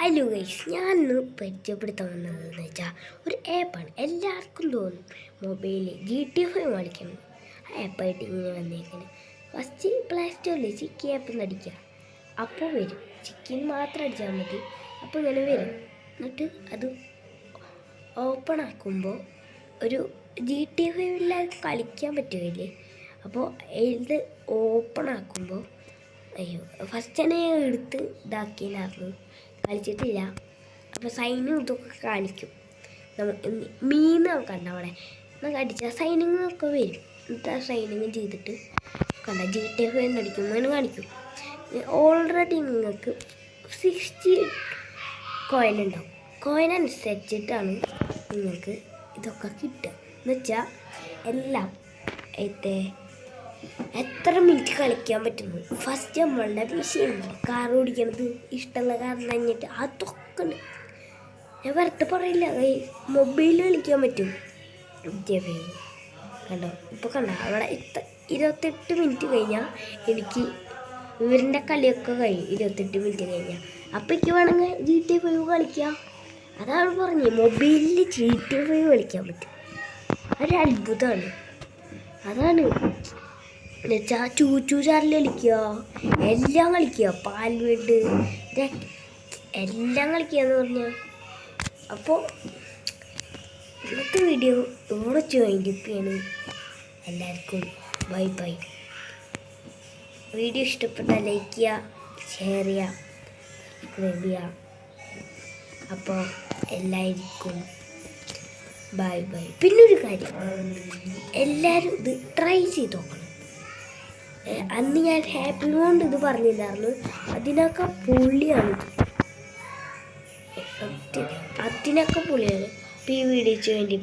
Hello guys, ഞാനിന്ന് പരിചയപ്പെടുത്താൻ വന്നതെന്ന് വെച്ചാൽ ഒരു ആപ്പാണ്. എല്ലാവർക്കും തോന്നും മൊബൈലിൽ GTA 5 കളിക്കണം. ആ ആപ്പായിട്ട് ഇങ്ങനെ വന്നേക്കുന്നത്. ഫസ്റ്റ് പ്ലേ സ്റ്റോറിൽ ചിക്കി ആപ്പ് എന്ന് അടിക്കുക. അപ്പോൾ വരും, ചിക്കിന് മാത്രം അടിച്ചാൽ മതി. അപ്പോൾ ഇങ്ങനെ വരും. എന്നിട്ട് അത് ഓപ്പൺ ആക്കുമ്പോൾ ഒരു GTA 5 കളിക്കാൻ പറ്റുകയില്ലേ. അപ്പോൾ ഇത് ഓപ്പൺ ആക്കുമ്പോൾ ഫസ്റ്റ് തന്നെ എടുത്ത് ഇതാക്കിയായിരുന്നു, കളിച്ചിട്ടില്ല. അപ്പോൾ സൈനും ഇതൊക്കെ കാണിക്കും. മീന്ന് കണ്ട അവിടെ നമുക്ക് അടിച്ചാൽ സൈനിങ്ങൊക്കെ വരും. എന്നിട്ട് ആ സൈനിങ് ചെയ്തിട്ട് കണ്ട GTA 5 അടിക്കുമ്പോൾ കാണിക്കും. ഓൾറെഡി നിങ്ങൾക്ക് 60 കോയിൻ ഉണ്ടാവും. കോയിൻ അനുസരിച്ചിട്ടാണ് നിങ്ങൾക്ക് ഇതൊക്കെ കിട്ടുക. എന്നുവെച്ചാൽ എല്ലാം എത്ര മിനിറ്റ് കളിക്കാൻ പറ്റുന്നു. ഫസ്റ്റ് നമ്മളുടെ വിഷയമുണ്ട്, കാർ ഓടിക്കണത് ഇഷ്ടമുള്ള കാരണം കഴിഞ്ഞിട്ട് അതൊക്കെ ഉണ്ട്. ഞാൻ വെറുതെ പറയില്ല, മൊബൈലിൽ കളിക്കാൻ പറ്റും. കണ്ടോ, ഇപ്പോൾ കണ്ടോ അവിടെ 28 മിനിറ്റ് കഴിഞ്ഞാൽ എനിക്ക് ഇവരുടെ കളിയൊക്കെ കഴിയും. 28 മിനിറ്റ് കഴിഞ്ഞാൽ അപ്പോൾ എനിക്ക് വേണമെങ്കിൽ GTA 5 കളിക്കാം. അതാണ് പറഞ്ഞത്, മൊബൈലിൽ GTA 5 കളിക്കാൻ പറ്റും. അതൊരു അത്ഭുതമാണ്. അതാണ് ചൂച്ചു ചാറിൽ കളിക്കുക, എല്ലാം കളിക്കുക, പാൽവീട് എല്ലാം കളിക്കുക എന്ന് പറഞ്ഞാൽ. അപ്പോൾ ഇന്നത്തെ വീഡിയോ ഇവിടെ വൈൻഡപ്പ്. എല്ലാവർക്കും ബൈ ബൈ. വീഡിയോ ഇഷ്ടപ്പെട്ടാൽ ലൈക്ക് ചെയ്യുക, ഷെയർ ചെയ്യുക, സബ്സ്ക്രൈബ് ചെയ്യുക. അപ്പോൾ എല്ലാവർക്കും ബൈ ബൈ. പിന്നൊരു കാര്യം, എല്ലാവരും ഇത് ട്രൈ ചെയ്ത് നോക്കണം. അന്ന് ഞാൻ ഹാപ്പി കൊണ്ട് ഇത് പറഞ്ഞില്ലായിരുന്നു, അതിനൊക്കെ പൊള്ളിയാണ്. അതിനൊക്കെ പൊള്ളിയാണ്. ഇപ്പോൾ ഈ വീഡിയോയ്ക്ക് വേണ്ടി